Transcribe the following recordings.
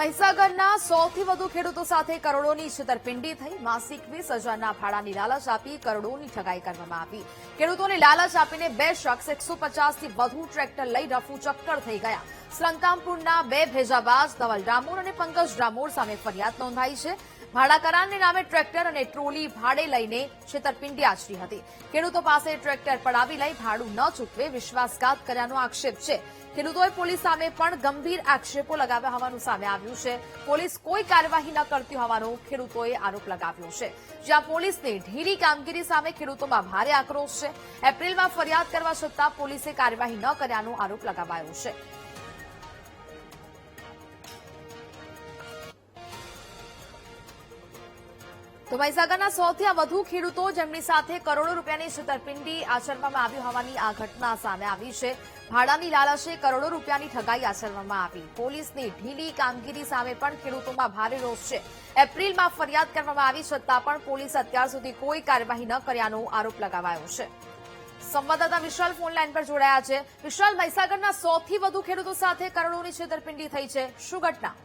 મહીસાગરના 100થી વધુ ખેડૂતો સાથે કરોડોની છેતરપિંડી થઈ। માસિક 20,000ના ભાડાની લાલચ આપી કરોડોની ઠગાઈ કરવામાં આવી। ખેડૂતોને લાલચ આપીને બે શખ્સ 150થી વધુ ટ્રેક્ટર લઈ રફુ ચક્કર થઈ ગયા। સંતરામપુરના બે ભેજાબાજ ધવલ ડામોર અને પંકજ ડામોર સામે ફરિયાદ નોંધાઈ છે। ભાડા કરારને નામે ટ્રેક્ટર અને ટ્રોલી ભાડે લઈને છેતરપિંડી આચરી હતી। ખેડૂતો પાસે ટ્રેક્ટર પડાવી લઈ ભાડું ન ચૂકવે વિશ્વાસઘાત કર્યાનો આક્ષેપ છે। ખેડૂતોએ પોલીસ સામે પણ ગંભીર આક્ષેપો લગાવ્યા હોવાનું સામે આવ્યું છે। પોલીસ કોઈ કાર્યવાહી ન કરતી હોવાનો ખેડૂતોએ આરોપ લગાવ્યો છે। જ્યાં પોલીસની ઢીલી કામગીરી સામે ખેડૂતોમાં ભારે આક્રોશ છે। એપ્રિલમાં ફરિયાદ કરવા છતાં પોલીસે કાર્યવાહી ન કર્યાનો આરોપ લગાવાયો છે। તો મહીસાગરના 100થી વધુ ખેડૂતો જેમની સાથે કરોડો રૂપિયાની છેતરપિંડી આચરવામાં આવી હોવાની આ ઘટના સામે આવી છે। ભાડાની લાલચે કરોડો રૂપિયાની ઠગાઈ આચરવામાં આવી। પોલીસની ઢીલી કામગીરી સામે પણ ખેડૂતોમાં ભારે રોષ છે। એપ્રિલમાં ફરિયાદ કરવામાં આવી છતાં પણ પોલીસે અત્યાર સુધી કોઈ કાર્યવાહી ન કર્યાનો આરોપ લગાવાયો છે। સંવાદદાતા વિશાલ ફોન લાઈન પર જોડાયા છે। વિશાલ, મહીસાગરના 100થી વધુ ખેડૂતો સાથે કરોડોની છેતરપિંડી થઈ છે, શું ઘટના?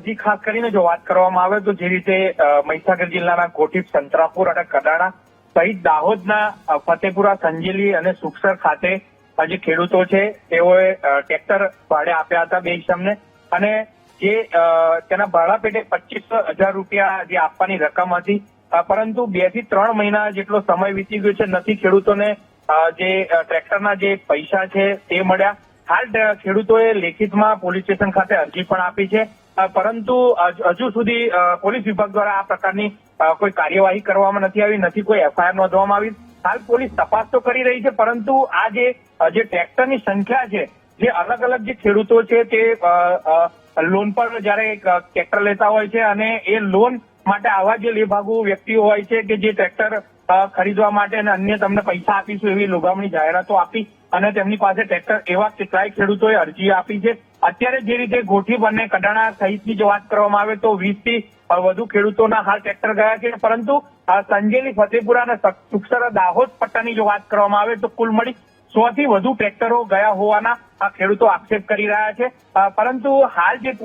જી, ખાસ કરીને જો વાત કરવામાં આવે તો જે રીતે મહીસાગર જિલ્લાના કોઠી, સંતરાપુર અને કડાણા સહિત દાહોદના ફતેપુરા, સંજેલી અને સુખસર ખાતે જે ખેડૂતો છે તેઓએ ટ્રેક્ટર ભાડે આપ્યા હતા બે ઇસમને, અને જે તેના ભાડા પેટે 25,000 રૂપિયા જે આપવાની રકમ હતી, પરંતુ 2 થી 3 મહિના જેટલો સમય વીતી ગયો છે, નથી ખેડૂતોને જે ટ્રેક્ટરના જે પૈસા છે તે મળ્યા। હાલ ખેડૂતોએ લેખિતમાં પોલીસ સ્ટેશન ખાતે અરજી પણ આપી છે, પરંતુ હજુ સુધી પોલીસ વિભાગ દ્વારા આ પ્રકારની કોઈ કાર્યવાહી કરવામાં નથી આવી, નથી કોઈ એફઆઈઆર નોંધવામાં આવી। હાલ પોલીસ તપાસ તો કરી રહી છે, પરંતુ આ જે ટ્રેક્ટરની સંખ્યા છે, જે અલગ અલગ જે ખેડૂતો છે તે લોન પર જયારે ટ્રેક્ટર લેતા હોય છે અને એ લોન માટે આવા જે લેભાગુ વ્યક્તિઓ હોય છે કે જે ટ્રેક્ટર ખરીદવા માટે અને અન્ય તમને પૈસા આપીશું એવી લોભામણી જાહેરાતો આપી અને તેમની પાસે ટ્રેક્ટર, એવા કેટલાય ખેડૂતોએ અરજી આપી છે। અત્યારે જે રીતે ગોઠી અને કડાણા સહિતની જો વાત કરવામાં આવે તો 20થી વધુ ખેડૂતોના હાલ ટ્રેક્ટર ગયા છે, પરંતુ સંજેલી, ફતેપુરા અને સુખસર, દાહોદ પટ્ટાની જો વાત કરવામાં આવે તો કુલ મળી 100થી વધુ ટ્રેક્ટરો ગયા હોવાના આ ખેડૂતો આક્ષેપ કરી રહ્યા છે, પરંતુ હાલ જે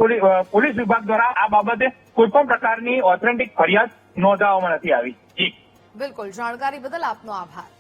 પોલીસ વિભાગ દ્વારા આ બાબતે કોઈ પણ પ્રકારની ઓથેન્ટિક ફરિયાદ નોંધાવવામાં નથી આવી। જી બિલકુલ, જાણકારી બદલ આપનો આભાર।